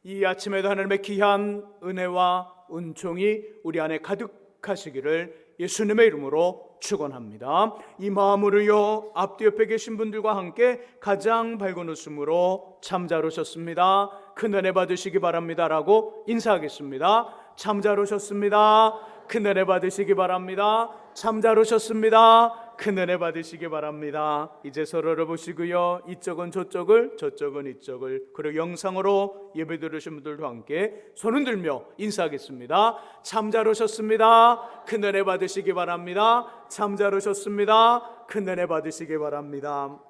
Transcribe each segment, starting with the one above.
이 아침에도 하나님의 귀한 은혜와 은총이 우리 안에 가득하시기를 예수님의 이름으로 축원합니다. 이 마음으로요, 앞뒤 옆에 계신 분들과 함께 가장 밝은 웃음으로 참 잘 오셨습니다, 큰 은혜 받으시기 바랍니다라고 인사하겠습니다. 참 잘 오셨습니다, 큰 은혜 받으시기 바랍니다. 참 잘 오셨습니다, 큰 은혜 받으시기 바랍니다. 이제 서로를 보시고요, 이쪽은 저쪽을, 저쪽은 이쪽을, 그리고 영상으로 예배 들으신 분들과 함께 손을 들며 인사하겠습니다. 참 잘 오셨습니다, 큰 은혜 받으시기 바랍니다. 참 잘 오셨습니다, 큰 은혜 받으시기 바랍니다.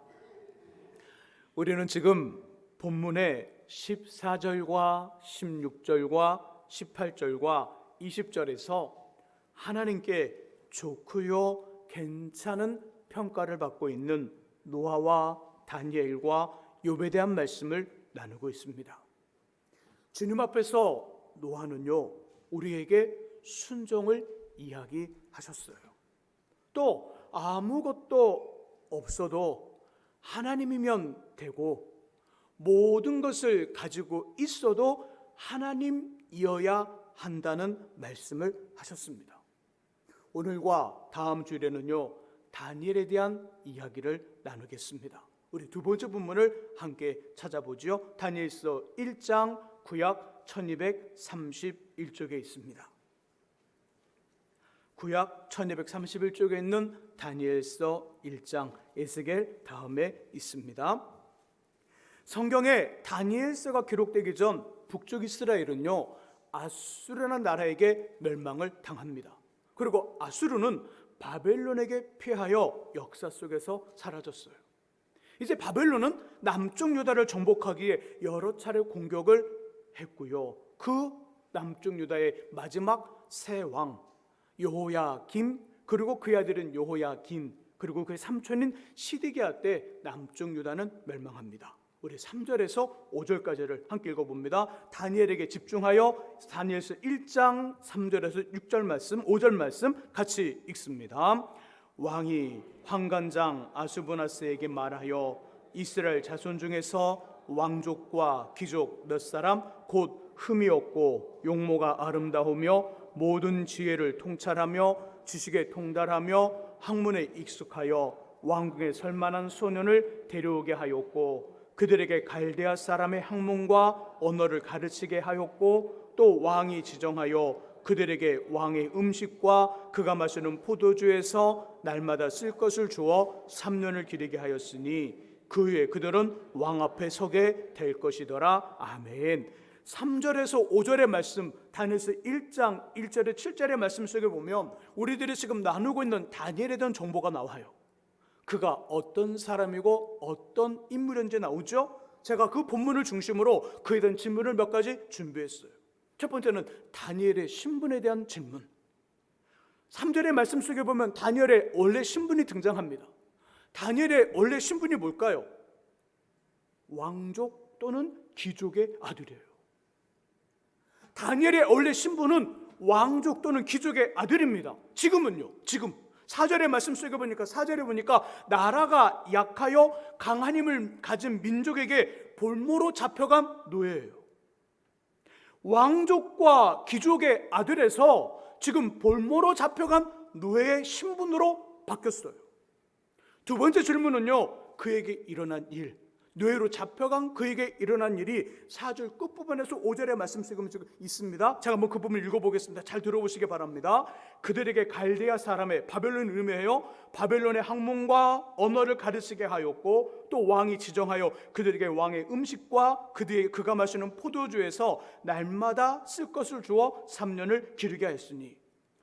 우리는 지금 본문의 14절과 16절과 18절과 20절에서 하나님께 좋고요 괜찮은 평가를 받고 있는 노아와 다니엘과 욥에 대한 말씀을 나누고 있습니다. 주님 앞에서 노아는요, 우리에게 순종을 이야기하셨어요. 또 아무것도 없어도 하나님이면 되고, 모든 것을 가지고 있어도 하나님이어야 한다는 말씀을 하셨습니다. 오늘과 다음 주일에는요, 다니엘에 대한 이야기를 나누겠습니다. 우리 두 번째 본문을 함께 찾아보죠. 다니엘서 1장 구약 1231쪽에 있습니다. 구약 1231쪽에 있는 다니엘서 1장, 에스겔 다음에 있습니다. 성경에 다니엘서가 기록되기 전 북쪽 이스라엘은요, 아수르라는 나라에게 멸망을 당합니다. 그리고 아수르는 바벨론에게 피하여 역사 속에서 사라졌어요. 이제 바벨론은 남쪽 유다를 정복하기에 여러 차례 공격을 했고요, 그 남쪽 유다의 마지막 세 왕 여호야김, 그리고 그의 아들은 여호야긴, 그리고 그의 삼촌인 시드기야 때 남쪽 유다는 멸망합니다. 우리 3절에서 5절까지를 함께 읽어봅니다. 다니엘에게 집중하여 다니엘서 1장 3절에서 6절 말씀, 5절 말씀 같이 읽습니다. 왕이 환관장 아수부나스에게 말하여 이스라엘 자손 중에서 왕족과 귀족 몇 사람 곧 흠이 없고 용모가 아름다우며 모든 지혜를 통찰하며 지식에 통달하며 학문에 익숙하여 왕궁에 설만한 소년을 데려오게 하였고, 그들에게 갈대아 사람의 학문과 언어를 가르치게 하였고, 또 왕이 지정하여 그들에게 왕의 음식과 그가 마시는 포도주에서 날마다 쓸 것을 주어 3년을 기르게 하였으니 그 후에 그들은 왕 앞에 서게 될 것이더라. 아멘. 3절에서 5절의 말씀, 다니엘서 1장 1절에 7절의 말씀 속에 보면 우리들이 지금 나누고 있는 다니엘에 대한 정보가 나와요. 그가 어떤 사람이고 어떤 인물인지 나오죠. 제가 그 본문을 중심으로 그에 대한 질문을 몇 가지 준비했어요. 첫 번째는 다니엘의 신분에 대한 질문. 3절의 말씀 속에 보면 다니엘의 원래 신분이 등장합니다. 다니엘의 원래 신분이 뭘까요? 왕족 또는 귀족의 아들이에요. 다니엘의 원래 신분은 왕족 또는 귀족의 아들입니다. 지금은요, 지금 4절의 말씀 속에 보니까, 4절에 보니까 나라가 약하여 강한 힘을 가진 민족에게 볼모로 잡혀간 노예예요. 왕족과 귀족의 아들에서 지금 볼모로 잡혀간 노예의 신분으로 바뀌었어요. 두 번째 질문은요, 그에게 일어난 일, 노예로 잡혀간 그에게 일어난 일이 4절 끝부분에서 5절의 말씀 속에 있습니다. 제가 한번 그 부분을 읽어보겠습니다. 잘 들어보시기 바랍니다. 그들에게 갈대아 사람의, 바벨론을 의미해요, 바벨론의 학문과 언어를 가르치게 하였고, 또 왕이 지정하여 그들에게 왕의 음식과 그가 마시는 포도주에서 날마다 쓸 것을 주어 3년을 기르게 하였으니.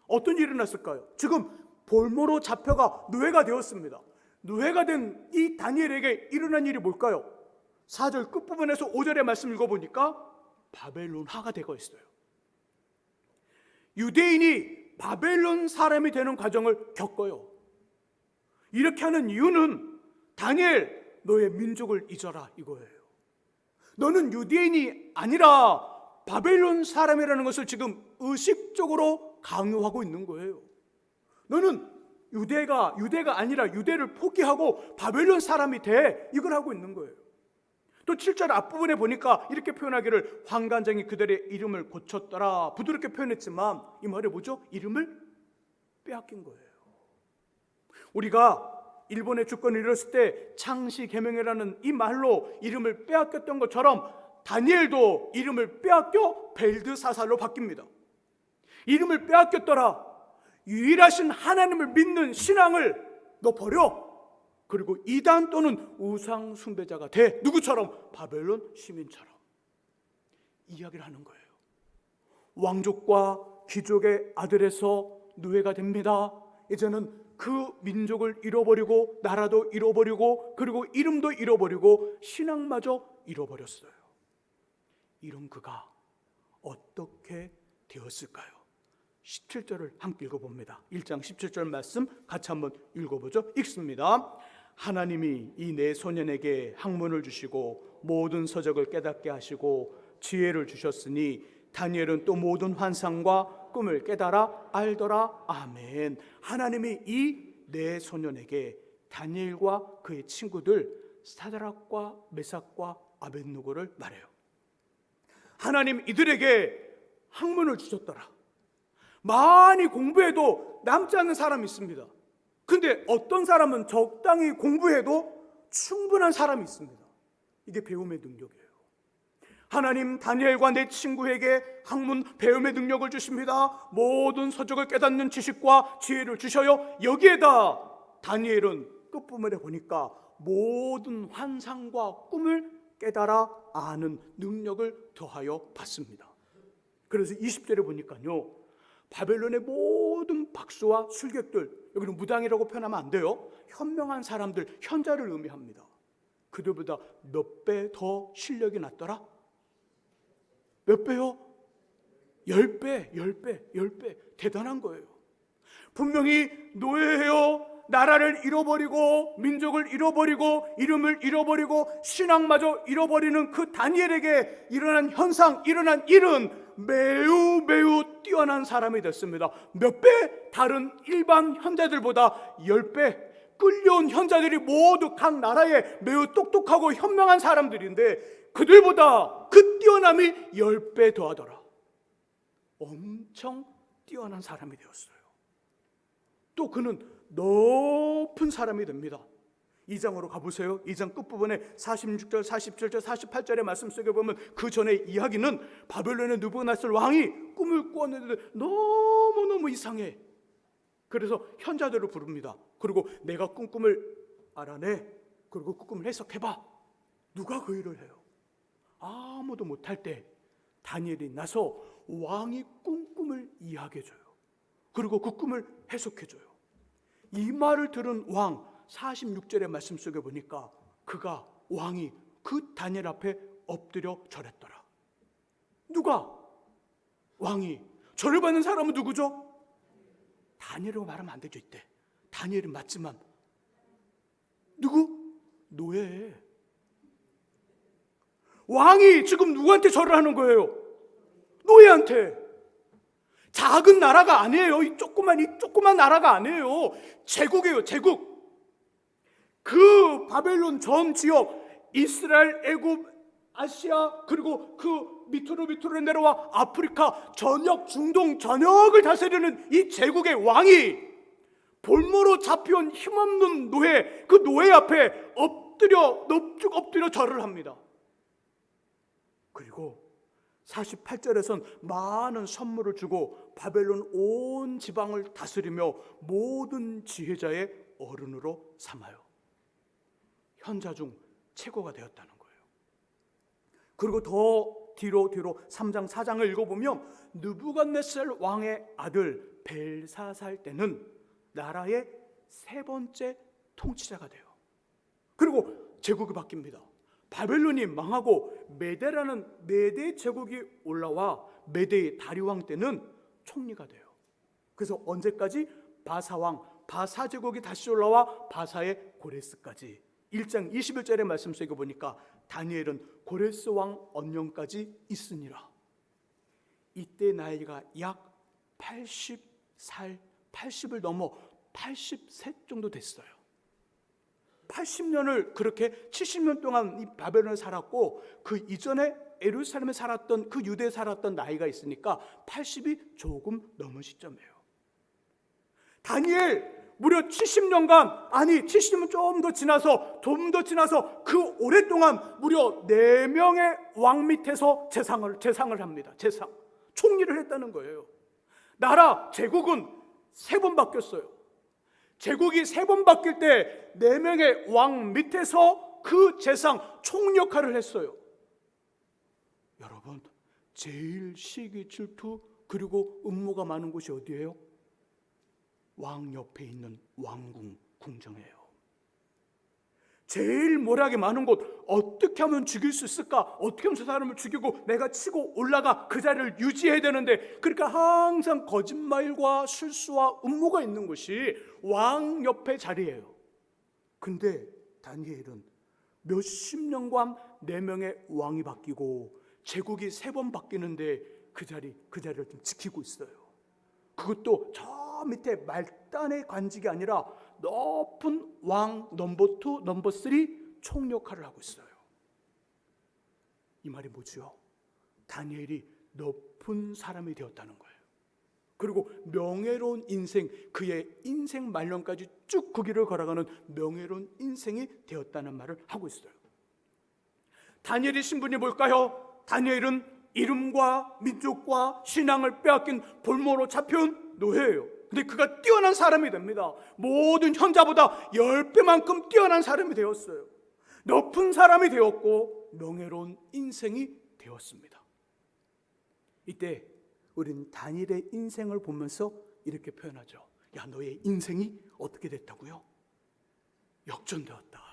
어떤 일이 일어났을까요? 지금 볼모로 잡혀가 노예가 되었습니다. 노예가 된 이 다니엘에게 일어난 일이 뭘까요? 4절 끝부분에서 5절의 말씀 읽어보니까 바벨론화가 되고 있어요. 유대인이 바벨론 사람이 되는 과정을 겪어요. 이렇게 하는 이유는 다니엘, 너의 민족을 잊어라 이거예요. 너는 유대인이 아니라 바벨론 사람이라는 것을 지금 의식적으로 강요하고 있는 거예요. 너는 유대가 아니라 유대를 포기하고 바벨론 사람이 돼, 이걸 하고 있는 거예요. 또 7절 앞부분에 보니까 이렇게 표현하기를 환관장이 그들의 이름을 고쳤더라. 부드럽게 표현했지만 이 말이 뭐죠? 이름을 빼앗긴 거예요. 우리가 일본의 주권을 잃었을 때 창시계명이라는 이 말로 이름을 빼앗겼던 것처럼 다니엘도 이름을 빼앗겨 벨드사살로 바뀝니다. 이름을 빼앗겼더라. 유일하신 하나님을 믿는 신앙을 너 버려. 그리고 이단 또는 우상 숭배자가 돼. 누구처럼? 바벨론 시민처럼. 이야기를 하는 거예요. 왕족과 귀족의 아들에서 노예가 됩니다. 이제는 그 민족을 잃어버리고 나라도 잃어버리고 그리고 이름도 잃어버리고 신앙마저 잃어버렸어요. 이런 그가 어떻게 되었을까요? 17절을 함께 읽어봅니다. 1장 17절 말씀 같이 한번 읽어보죠. 읽습니다. 하나님이 이 내 소년에게 학문을 주시고 모든 서적을 깨닫게 하시고 지혜를 주셨으니 다니엘은 또 모든 환상과 꿈을 깨달아 알더라. 아멘. 하나님이 이 내 소년에게 다니엘과 그의 친구들 사드락과 메삭과 아벳느고를 말해요. 하나님 이들에게 학문을 주셨더라. 많이 공부해도 남지 않는 사람이 있습니다. 근데 어떤 사람은 적당히 공부해도 충분한 사람이 있습니다. 이게 배움의 능력이에요. 하나님 다니엘과 내 친구에게 학문 배움의 능력을 주십니다. 모든 서적을 깨닫는 지식과 지혜를 주셔요. 여기에다 다니엘은 끝부분에 보니까 모든 환상과 꿈을 깨달아 아는 능력을 더하여 받습니다. 그래서 20절에 보니까요, 바벨론의 모든 박수와 술객들, 여기는 무당이라고 표현하면 안 돼요. 현명한 사람들, 현자를 의미합니다. 그들보다 몇 배 더 실력이 낮더라? 몇 배요? 10배, 10배, 10배. 대단한 거예요. 분명히 노예예요. 나라를 잃어버리고 민족을 잃어버리고 이름을 잃어버리고 신앙마저 잃어버리는 그 다니엘에게 일어난 현상, 일어난 일은 매우 매우 뛰어난 사람이 됐습니다. 몇 배? 다른 일반 현자들보다 10배. 끌려온 현자들이 모두 각 나라에 매우 똑똑하고 현명한 사람들인데 그들보다 그 뛰어남이 10배 더하더라. 엄청 뛰어난 사람이 되었어요. 또 그는 높은 사람이 됩니다. 2장으로 가보세요. 2장 끝부분에 46절, 47절, 48절의 말씀 속에 보면 그 전의 이야기는 바벨론의 느부갓네살 왕이 꿈을 꾸었는데 너무너무 이상해. 그래서 현자들을 부릅니다. 그리고 내가 꾼 꿈을 알아내. 그리고 그 꿈을 해석해봐. 누가 그 일을 해요? 아무도 못할 때 다니엘이 나서 왕이 꾼 꿈을 이야기해줘요. 그리고 그 꿈을 해석해줘요. 이 말을 들은 왕 46절의 말씀 속에 보니까 그가 왕이 그 다니엘 앞에 엎드려 절했더라. 누가? 왕이. 절을 받는 사람은 누구죠? 다니엘이라고 말하면 안 되죠. 이때 다니엘은 맞지만 누구? 노예. 왕이 지금 누구한테 절을 하는 거예요? 노예한테. 작은 나라가 아니에요. 이 조그만 나라가 아니에요. 제국이에요. 제국. 그 바벨론 전 지역, 이스라엘, 애굽, 아시아, 그리고 그 밑으로 내려와 아프리카 전역, 중동 전역을 다스리는 이 제국의 왕이 볼모로 잡혀온 힘없는 노예, 그 노예 앞에 넙죽 엎드려 절을 합니다. 그리고 48절에선 많은 선물을 주고 바벨론 온 지방을 다스리며 모든 지혜자의 어른으로 삼아요. 현자 중 최고가 되었다는 거예요. 그리고 더 뒤로 3장 4장을 읽어보면 느부갓네살 왕의 아들 벨사살 때는 나라의 세 번째 통치자가 돼요. 그리고 제국이 바뀝니다. 바벨론이 망하고 메대라는 메대 제국이 올라와 메대의 다리왕 때는 총리가 돼요. 그래서 언제까지? 바사왕, 바사 제국이 다시 올라와 바사의 고레스까지. 1장 21절의 말씀 속에 보니까 다니엘은 고레스 왕 언년까지 있으니라. 이때 나이가 약 80살, 80을 넘어 80세 정도 됐어요. 80년을 그렇게 70년 동안 이 바벨론에 살았고 그 이전에 예루살렘에 살았던 그 유대에 살았던 나이가 있으니까 80이 조금 넘은 시점이에요. 다니엘 무려 70년간, 아니 70년 좀 더 지나서 그 오랫동안 무려 4명의 왕 밑에서 재상을 합니다. 재상, 총리를 했다는 거예요. 나라 제국은 3번 바뀌었어요. 제국이 3번 바뀔 때 4명의 왕 밑에서 그 재상 총리 역할을 했어요. 여러분, 제일 시기 질투 그리고 음모가 많은 곳이 어디예요? 왕 옆에 있는 왕궁, 궁정이에요. 제일 모략이 많은 곳, 어떻게 하면 죽일 수 있을까? 어떻게 하면 저 사람을 죽이고 내가 치고 올라가 그 자리를 유지해야 되는데, 그러니까 항상 거짓말과 실수와 음모가 있는 곳이 왕 옆에 자리예요. 근데 다니엘은 몇십 년간 4명의 왕이 바뀌고 제국이 3번 바뀌는데 그 자리를 좀 지키고 있어요. 그것도 저 밑에 말단의 관직이 아니라 높은 왕 넘버 2, 넘버 3 총 역할을 하고 있어요. 이 말이 뭐죠? 다니엘이 높은 사람이 되었다는 거예요. 그리고 명예로운 인생, 그의 인생 말년까지 쭉 그 길을 걸어가는 명예로운 인생이 되었다는 말을 하고 있어요. 다니엘의 신분이 뭘까요? 다니엘은 이름과 민족과 신앙을 빼앗긴 볼모로 잡혀온 노예예요. 근데 그가 뛰어난 사람이 됩니다. 모든 현자보다 10배만큼 뛰어난 사람이 되었어요. 높은 사람이 되었고 명예로운 인생이 되었습니다. 이때 우리는 다니엘의 인생을 보면서 이렇게 표현하죠. 야, 너의 인생이 어떻게 됐다고요? 역전되었다.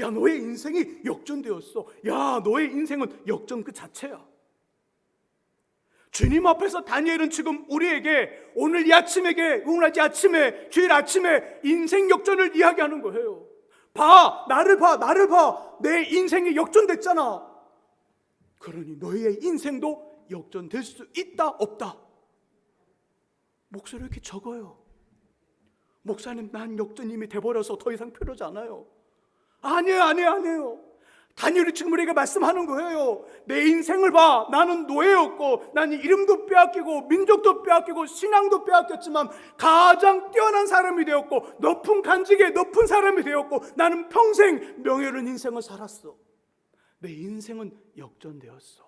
야, 너의 인생이 역전되었어. 야, 너의 인생은 역전 그 자체야. 주님 앞에서 다니엘은 지금 우리에게 오늘 이 아침에 주일 아침에 인생 역전을 이야기하는 거예요. 봐, 나를 봐. 내 인생이 역전됐잖아. 그러니 너의 인생도 역전될 수 있다, 없다? 목소리를 이렇게 적어요. 목사님, 난 역전 이미 돼버려서 더 이상 필요하지 않아요. 아니에요. 다니엘이 지금 우리에게 말씀하는 거예요. 내 인생을 봐. 나는 노예였고, 나는 이름도 빼앗기고 민족도 빼앗기고 신앙도 빼앗겼지만 가장 뛰어난 사람이 되었고 높은 간직에 높은 사람이 되었고 나는 평생 명예로운 인생을 살았어. 내 인생은 역전되었어.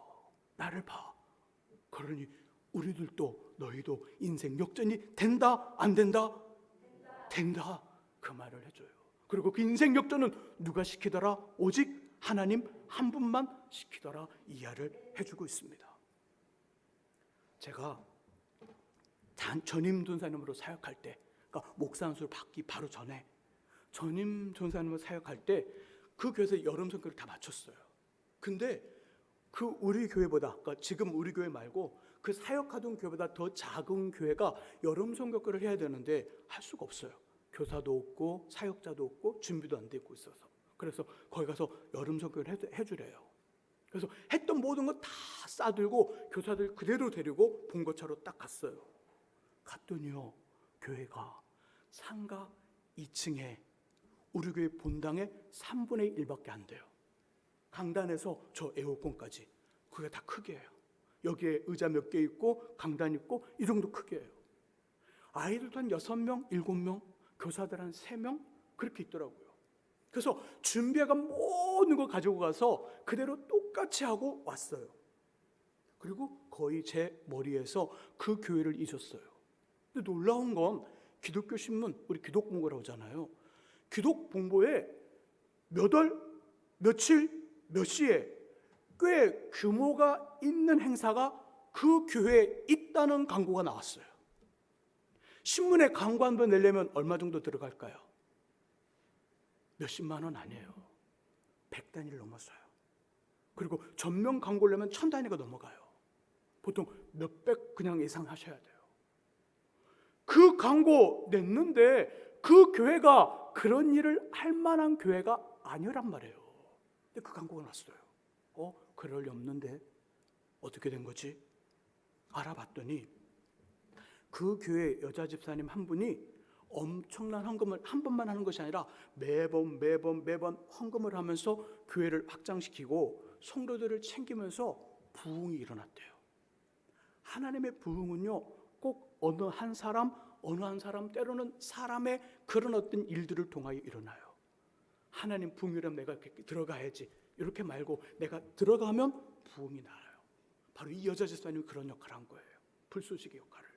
나를 봐. 그러니 우리들도 너희도 인생 역전이 된다, 안 된다? 된다. 그 말을 해줘요. 그리고 그 인생 역전은 누가 시키더라? 오직 하나님 한 분만 시키더라. 이해를 해주고 있습니다. 제가 전임 전사님으로 사역할 때, 그러니까 목사 안수를 받기 바로 전에 전임 전사님으로 사역할 때 그 교회에서 여름 선교를 다 마쳤어요. 근데 그 우리 교회보다, 그러니까 지금 우리 교회 말고 그 사역하던 교회보다 더 작은 교회가 여름 선교를 해야 되는데 할 수가 없어요. 교사도 없고 사역자도 없고 준비도 안 되고 있어서. 그래서 거기 가서 여름 선교를 해주래요. 그래서 했던 모든 거 다 싸들고 교사들 그대로 데리고 본거차로 딱 갔어요. 갔더니요, 교회가 상가 2층에 우리 교회 본당의 3분의 1밖에 안 돼요. 강단에서 저 에어컨까지 그게 다 크기예요. 여기에 의자 몇 개 있고 강단 있고 이 정도 크기예요. 아이들도 한 6명, 7명, 교사들 한 3명 그렇게 있더라고요. 그래서 준비해간 모든 거 가지고 가서 그대로 똑같이 하고 왔어요. 그리고 거의 제 머리에서 그 교회를 잊었어요. 근데 놀라운 건 기독교 신문, 우리 기독본고라고 하잖아요. 기독본고에 몇 월, 며칠, 몇 시에 꽤 규모가 있는 행사가 그 교회에 있다는 광고가 나왔어요. 신문에 광고 한 번 내려면 얼마 정도 들어갈까요? 몇십만 원 아니에요. 100단위를 넘었어요. 그리고 전면 광고를 내면 1000단위가 넘어가요. 보통 몇백 그냥 예상하셔야 돼요. 그 광고 냈는데 그 교회가 그런 일을 할 만한 교회가 아니란 말이에요. 근데 그 광고가 났어요. 그럴 리 없는데 어떻게 된 거지? 알아봤더니 그 교회 여자 집사님 한 분이 엄청난 헌금을 한 번만 하는 것이 아니라 매번 헌금을 하면서 교회를 확장시키고 성도들을 챙기면서 부흥이 일어났대요. 하나님의 부흥은요, 꼭 어느 한 사람 때로는 사람의 그런 어떤 일들을 통하여 일어나요. 하나님 부흥이라면 내가 들어가야지 이렇게 말고 내가 들어가면 부흥이 나요. 바로 이 여자 집사님이 그런 역할을 한 거예요. 불쏘시개 역할을.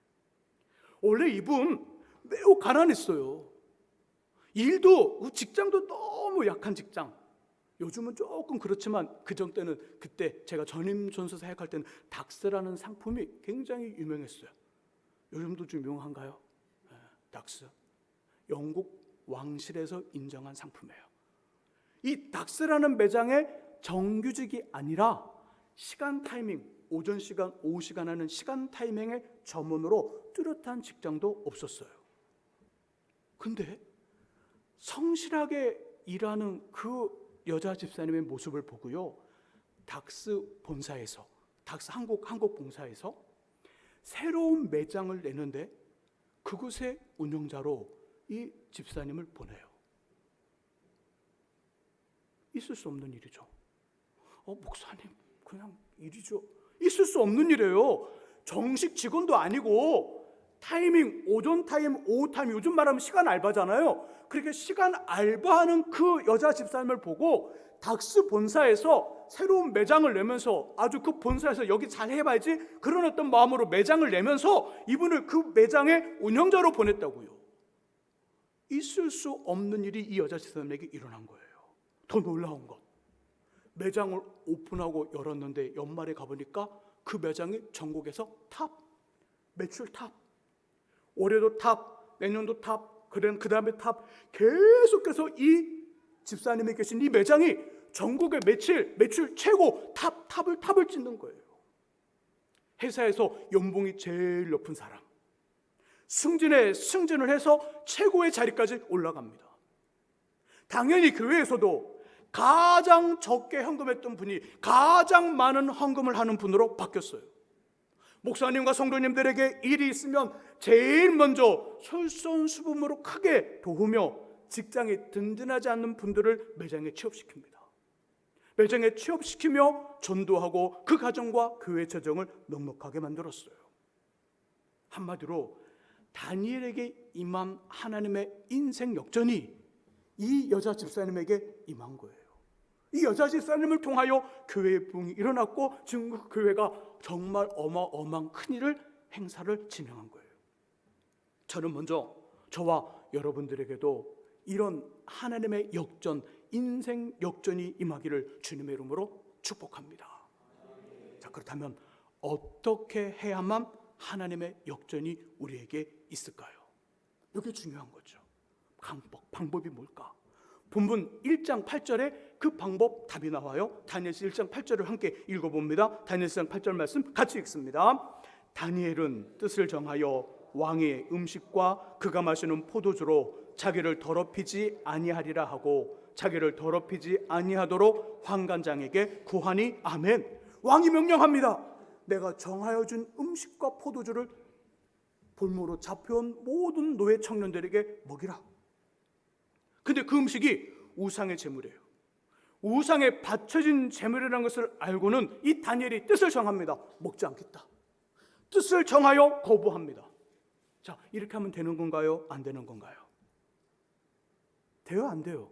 원래 이분 매우 가난했어요. 일도 직장도 너무 약한 직장. 요즘은 조금 그렇지만 그전 때는, 그때 제가 전임 전서 사역할 때는 닥스라는 상품이 굉장히 유명했어요. 요즘도 좀 유명한가요? 네, 닥스. 영국 왕실에서 인정한 상품이에요. 이 닥스라는 매장의 정규직이 아니라 시간 타이밍, 오전 시간, 오후 시간 하는 시간 타이밍의 점원으로 뚜렷한 직장도 없었어요. 근데 성실하게 일하는 그 여자 집사님의 모습을 보고요, 닥스 본사에서, 닥스 한국 본사에서 새로운 매장을 내는데 그곳의 운영자로 이 집사님을 보내요. 있을 수 없는 일이죠. 목사님 그냥 일이죠. 있을 수 없는 일이에요. 정식 직원도 아니고 타이밍, 오전 타임, 오후 타임, 요즘 말하면 시간 알바잖아요. 그렇게 시간 알바하는 그 여자 집사님을 보고 닥스 본사에서 새로운 매장을 내면서, 아주 그 본사에서 여기 잘 해봐야지 그런 어떤 마음으로 매장을 내면서 이분을 그 매장의 운영자로 보냈다고요. 있을 수 없는 일이 이 여자 집사님에게 일어난 거예요. 더 놀라운 것, 매장을 오픈하고 열었는데 연말에 가보니까 그 매장이 전국에서 탑, 매출 탑, 올해도 탑, 내년도 탑, 그 다음에 탑, 계속해서 이 집사님이 계신 이 매장이 전국의 매출 최고 탑을 찍는 거예요. 회사에서 연봉이 제일 높은 사람, 승진을 해서 최고의 자리까지 올라갑니다. 당연히 교회에서도 가장 적게 헌금했던 분이 가장 많은 헌금을 하는 분으로 바뀌었어요. 목사님과 성도님들에게 일이 있으면 제일 먼저 솔선수범으로 크게 도우며 직장에 든든하지 않는 분들을 매장에 취업시킵니다. 매장에 취업시키며 전도하고 그 가정과 교회 재정을 넉넉하게 만들었어요. 한마디로 다니엘에게 임한 하나님의 인생 역전이 이 여자 집사님에게 임한 거예요. 이 여자 집사님을 통하여 교회의 부흥이 일어났고 지금 그 교회가 정말 어마어마한 큰일을, 행사를 진행한 거예요. 저는 먼저 저와 여러분들에게도 이런 하나님의 역전, 인생 역전이 임하기를 주님의 이름으로 축복합니다. 자, 그렇다면 어떻게 해야만 하나님의 역전이 우리에게 있을까요? 이게 중요한 거죠. 방법이 뭘까? 본문 1장 8절에 그 방법 답이 나와요. 다니엘서 1장 8절을 함께 읽어봅니다. 다니엘서 1장 8절 말씀 같이 읽습니다. 다니엘은 뜻을 정하여 왕의 음식과 그가 마시는 포도주로 자기를 더럽히지 아니하리라 하고 자기를 더럽히지 아니하도록 환관장에게 구하니 아멘. 왕이 명령합니다. 내가 정하여 준 음식과 포도주를 볼모로 잡혀온 모든 노예 청년들에게 먹이라. 근데 그 음식이 우상의 제물이에요. 우상에 바쳐진 제물이라는 것을 알고는 이 다니엘이 뜻을 정합니다. 먹지 않겠다. 뜻을 정하여 거부합니다. 자, 이렇게 하면 되는 건가요? 안 되는 건가요? 돼요? 안 돼요?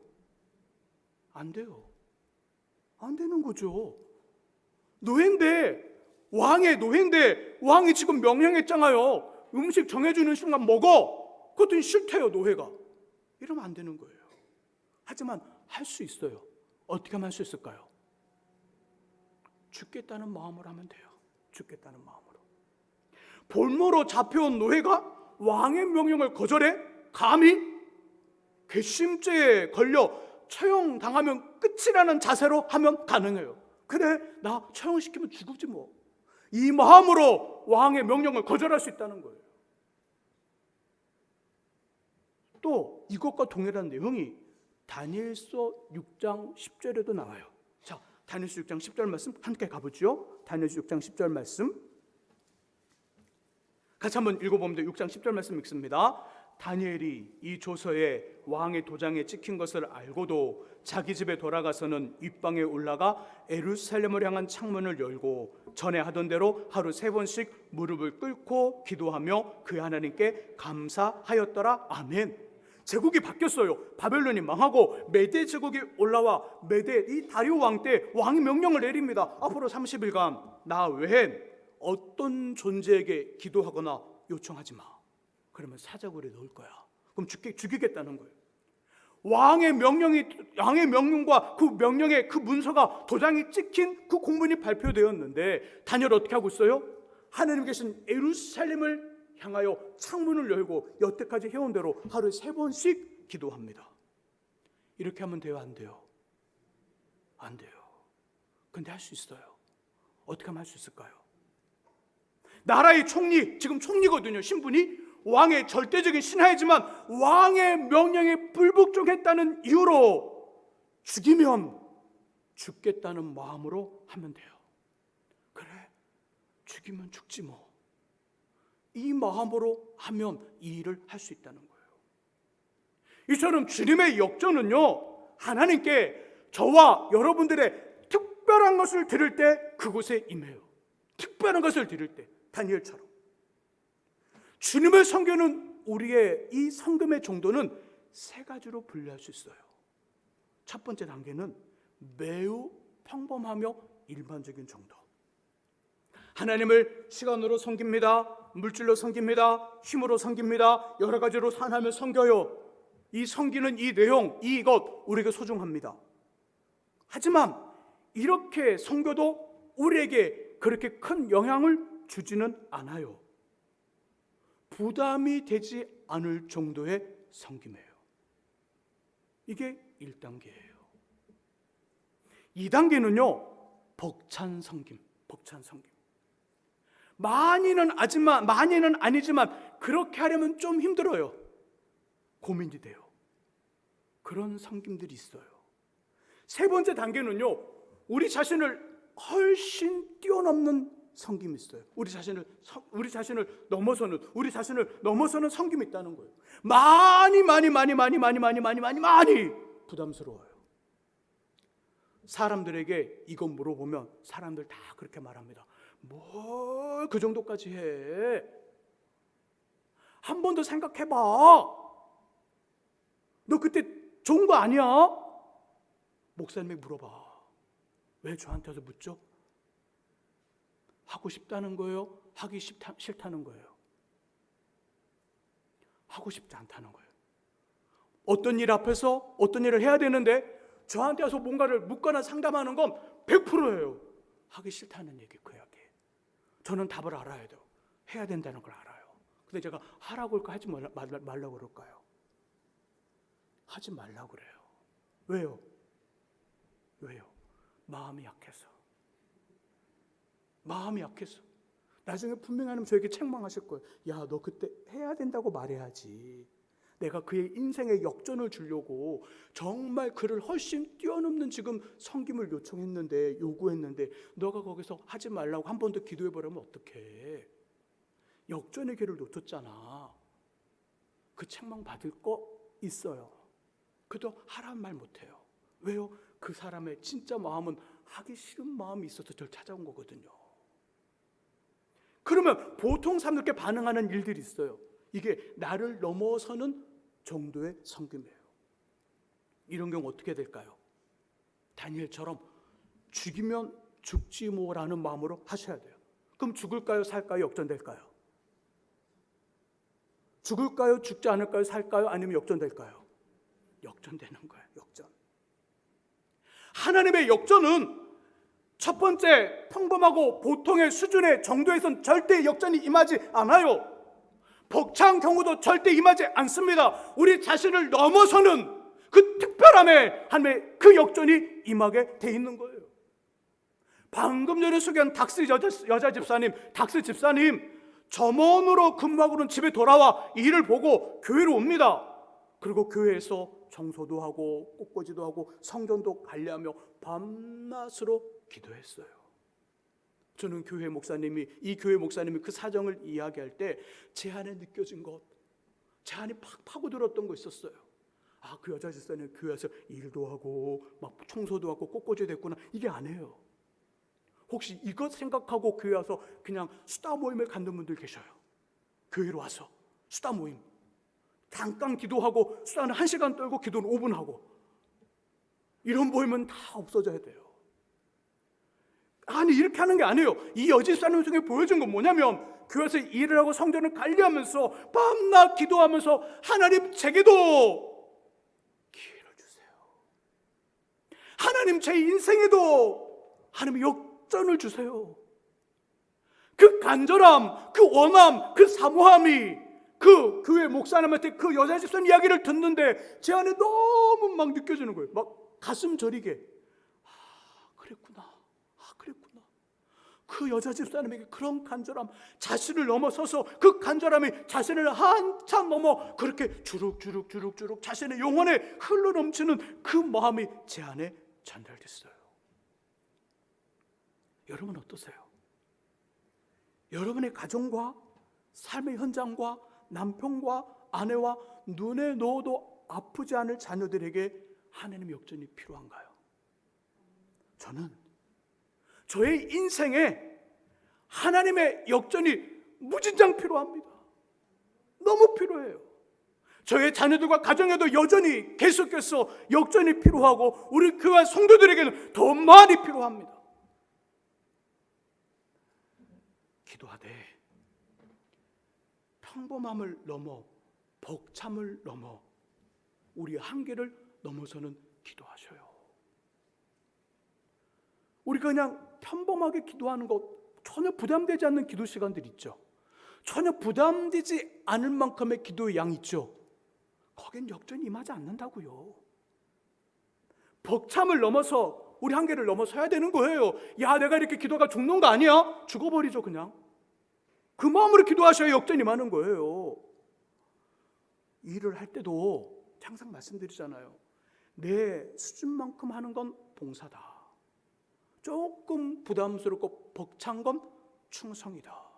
안 돼요. 안 되는 거죠. 왕의 노예인데 왕이 지금 명령했잖아요. 음식 정해주는 순간 먹어. 그것도 싫대요, 노예가. 이러면 안 되는 거예요. 하지만 할 수 있어요. 어떻게 하면 할 수 있을까요? 죽겠다는 마음으로 하면 돼요. 죽겠다는 마음으로. 볼모로 잡혀온 노예가 왕의 명령을 거절해? 감히? 괘씸죄에 걸려 처형당하면 끝이라는 자세로 하면 가능해요. 그래, 나 처형시키면 죽지 뭐. 이 마음으로 왕의 명령을 거절할 수 있다는 거예요. 또 이것과 동일한 내용이 다니엘서 6장 10절에도 나와요. 자, 다니엘서 6장 10절 말씀 함께 가보죠. 다니엘서 6장 10절 말씀 같이 한번 읽어보면 6장 10절 말씀 읽습니다. 다니엘이 이 조서에 왕의 도장에 찍힌 것을 알고도 자기 집에 돌아가서는 윗방에 올라가 예루살렘을 향한 창문을 열고 전에 하던 대로 하루 3번씩 무릎을 꿇고 기도하며 그 하나님께 감사하였더라. 아멘. 제국이 바뀌었어요. 바벨론이 망하고 메대 제국이 올라와 메대 이 다리오 왕 때 왕이 명령을 내립니다. 앞으로 30일간 나 외엔 어떤 존재에게 기도하거나 요청하지 마. 그러면 사자굴에 넣을 거야. 그럼 죽이겠다는 거예요. 왕의 명령과 그 명령의 그 문서가 도장이 찍힌 그 공문이 발표되었는데 다니엘 어떻게 하고 있어요? 하나님 계신 예루살렘을 향하여 창문을 열고 여태까지 해온 대로 하루에 3번씩 기도합니다. 이렇게 하면 돼요? 안 돼요? 안 돼요. 근데 할 수 있어요. 어떻게 하면 할 수 있을까요? 나라의 총리, 지금 총리거든요. 신분이 왕의 절대적인 신하이지만 왕의 명령에 불복종했다는 이유로 죽이면 죽겠다는 마음으로 하면 돼요. 그래, 죽이면 죽지 뭐. 이 마음으로 하면 이 일을 할 수 있다는 거예요. 이처럼 주님의 역전은요, 하나님께 저와 여러분들의 특별한 것을 드릴 때 그곳에 임해요. 특별한 것을 드릴 때, 다니엘처럼. 주님의 성교는 우리의 이 성금의 정도는 3가지로 분류할 수 있어요. 첫 번째 단계는 매우 평범하며 일반적인 정도. 하나님을 시간으로 섬깁니다. 물질로 섬깁니다. 힘으로 섬깁니다. 여러 가지로 산하며 섬겨요. 이 섬기는 이 내용, 이것 우리에게 소중합니다. 하지만 이렇게 섬겨도 우리에게 그렇게 큰 영향을 주지는 않아요. 부담이 되지 않을 정도의 섬김이에요. 이게 1단계예요. 2단계는요, 벅찬 섬김. 많이는 아니지만 그렇게 하려면 좀 힘들어요. 고민이 돼요. 그런 섬김들이 있어요. 3번째 단계는요, 우리 자신을 훨씬 뛰어넘는 섬김이 있어요. 우리 자신을 넘어서는 섬김이 있다는 거예요. 많이 부담스러워요. 사람들에게 이건 물어보면 사람들 다 그렇게 말합니다. 뭘 그 정도까지 해? 한 번 더 생각해봐. 너 그때 좋은 거 아니야? 목사님에게 물어봐. 왜 저한테 와서 묻죠? 하고 싶다는 거예요? 하기 싫다는 거예요? 하고 싶지 않다는 거예요. 어떤 일 앞에서 어떤 일을 해야 되는데 저한테 와서 뭔가를 묻거나 상담하는 건 100%예요. 하기 싫다는 얘기, 그 이야기. 저는 답을 알아야 돼요. 해야 된다는 걸 알아요. 근데 제가 하라고 할까 하지 말라고 그럴까요? 하지 말라고 그래요. 왜요? 마음이 약해서. 나중에 분명히 하나님 저에게 책망하실 거예요. 야, 너 그때 해야 된다고 말해야지. 내가 그의 인생의 역전을 주려고 정말 그를 훨씬 뛰어넘는 지금 섬김을 요구했는데 너가 거기서 하지 말라고 한 번 더 기도해보라면 어떡해. 역전의 길을 놓쳤잖아. 그 책망 받을 거 있어요. 그래도 하라는 말 못해요. 왜요? 그 사람의 진짜 마음은 하기 싫은 마음이 있어서 저를 찾아온 거거든요. 그러면 보통 사람들께 반응하는 일들이 있어요. 이게 나를 넘어서는 정도의 섬김이에요. 이런 경우 어떻게 될까요? 다니엘처럼 죽이면 죽지 뭐라는 마음으로 하셔야 돼요. 그럼 죽을까요? 살까요? 역전될까요? 죽을까요? 죽지 않을까요? 살까요? 아니면 역전될까요? 역전되는 거예요. 역전. 하나님의 역전은 첫 번째 평범하고 보통의 수준의 정도에선 절대 역전이 임하지 않아요. 벅찬 경우도 절대 임하지 않습니다. 우리 자신을 넘어서는 그 특별함에 하나님의 그 역전이 임하게 돼 있는 거예요. 방금 전에 소개한 닥스 집사님 점원으로 근무하고는 집에 돌아와 일을 보고 교회로 옵니다. 그리고 교회에서 청소도 하고 꽃꽂이도 하고 성전도 관리하며 밤낮으로 기도했어요. 저는 이 교회 목사님이 그 사정을 이야기할 때 제 안에 느껴진 것, 제 안에 팍 파고들었던 거 있었어요. 아, 그 여자 집사는 교회에서 일도 하고 막 청소도 하고 꽃꽂이 됐구나. 이게 아니에요. 혹시 이것 생각하고 교회 와서 그냥 수다 모임을 갖는 분들 계셔요. 교회로 와서 수다 모임, 잠깐 기도하고 수다는 1시간 떨고 기도는 5분 하고, 이런 모임은 다 없어져야 돼요. 아니, 이렇게 하는 게 아니에요. 이 여집사님 중에 보여준 건 뭐냐면, 교회에서 일을 하고 성전을 관리하면서 밤낮 기도하면서 하나님 제게도 기회를 주세요. 하나님 제 인생에도 하나님 역전을 주세요. 그 간절함, 그 원함, 그 사모함이 그 교회 목사님한테 그 여자 집사님 이야기를 듣는데 제 안에 너무 막 느껴지는 거예요. 막 가슴 저리게. 그랬구나. 그랬구나. 그 여자 집사님에게 그런 간절함, 자신을 넘어서서 그 간절함이 자신을 한참 넘어 그렇게 주룩주룩 자신의 영혼에 흘러넘치는 그 마음이 제 안에 전달됐어요. 여러분 어떠세요? 여러분의 가정과 삶의 현장과 남편과 아내와 눈에 넣어도 아프지 않을 자녀들에게 하나님의 역전이 필요한가요? 저는 저의 인생에 하나님의 역전이 무진장 필요합니다. 너무 필요해요. 저의 자녀들과 가정에도 여전히 계속해서 역전이 필요하고 우리 교회 성도들에게는 더 많이 필요합니다. 기도하되 평범함을 넘어 벅참을 넘어 우리 한계를 넘어서는 기도하셔요. 우리가 그냥 평범하게 기도하는 것, 전혀 부담되지 않는 기도 시간들 있죠. 전혀 부담되지 않을 만큼의 기도의 양 있죠. 거긴 역전이 임하지 않는다고요. 벅참을 넘어서 우리 한계를 넘어서야 되는 거예요. 야, 내가 이렇게 기도가 죽는 거 아니야? 죽어버리죠 그냥. 그 마음으로 기도하셔야 역전이 임하는 거예요. 일을 할 때도 항상 말씀드리잖아요. 내 수준만큼 하는 건 봉사다. 조금 부담스럽고 벅찬 건 충성이다.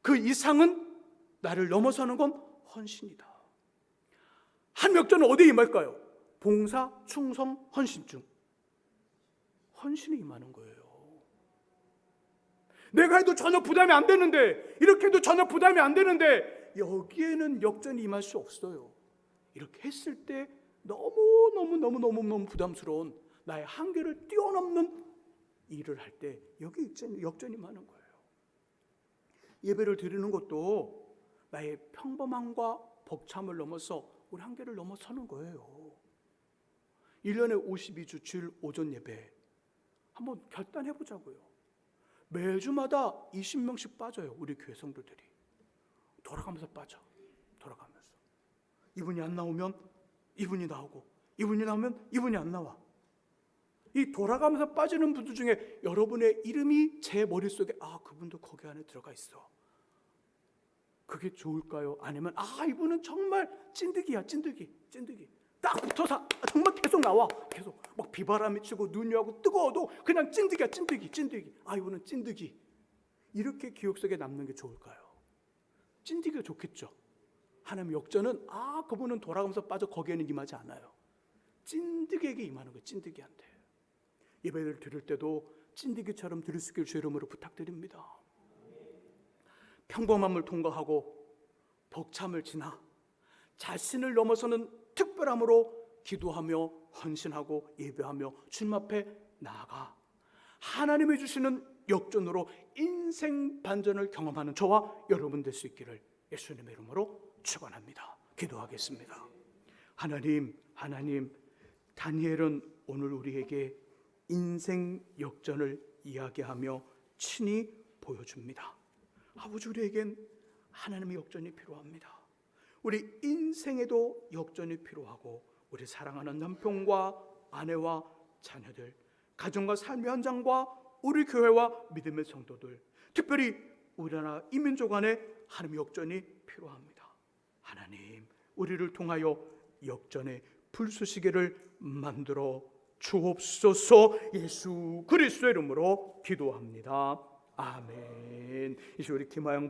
그 이상은 나를 넘어서는 건 헌신이다. 한 역전은 어디에 임할까요? 봉사, 충성, 헌신 중 헌신이 임하는 거예요. 내가 해도 전혀 부담이 안 되는데, 이렇게 해도 전혀 부담이 안 되는데 여기에는 역전이 임할 수 없어요. 이렇게 했을 때 너무 부담스러운 나의 한계를 뛰어넘는 일을 할 때 여기 역전이 임하는 거예요. 예배를 드리는 것도 나의 평범함과 벅참을 넘어서 우리 한계를 넘어서는 거예요. 1년에 52주 주일 오전 예배 한번 결단해보자고요. 매주마다 20명씩 빠져요. 우리 교회 성도들이 돌아가면서 빠져. 돌아가면서 이분이 안 나오면 이분이 나오고, 이분이 나오면 이분이 안 나와. 이 돌아가면서 빠지는 분들 중에 여러분의 이름이 제 머릿속에 그분도 거기 안에 들어가 있어. 그게 좋을까요? 아니면 이분은 정말 찐득이야. 찐득이 딱 붙어서 정말 계속 나와. 계속 막 비바람이 치고 눈이 오고 뜨거워도 그냥 찐득이야. 찐득이 이분은 찐득이. 이렇게 기억 속에 남는 게 좋을까요? 찐득이가 좋겠죠. 하나님 역전은 그분은 돌아가면서 빠져 거기에는 임하지 않아요. 찐득이에게 임하는 거예요. 찐득이한테. 예배를 드릴 때도 찐득이처럼 드릴 수 있기를 주의 이름으로 부탁드립니다. 평범함을 통과하고 벅참을 지나 자신을 넘어서는 특별함으로 기도하며 헌신하고 예배하며 주님 앞에 나아가 하나님이 주시는 역전으로 인생 반전을 경험하는 저와 여러분 될 수 있기를 예수님의 이름으로 축원합니다. 기도하겠습니다. 하나님, 다니엘은 오늘 우리에게 인생 역전을 이야기하며 친히 보여줍니다. 아버지, 우리에겐 하나님의 역전이 필요합니다. 우리 인생에도 역전이 필요하고 우리 사랑하는 남편과 아내와 자녀들, 가정과 삶의 현장과 우리 교회와 믿음의 성도들, 특별히 우리나라 이민족 안에 하나님의 역전이 필요합니다. 하나님, 우리를 통하여 역전의 불쏘시개를 만들어 주옵소서. 예수 그리스도의 이름으로 기도합니다. 아멘. 이제 우리 김하영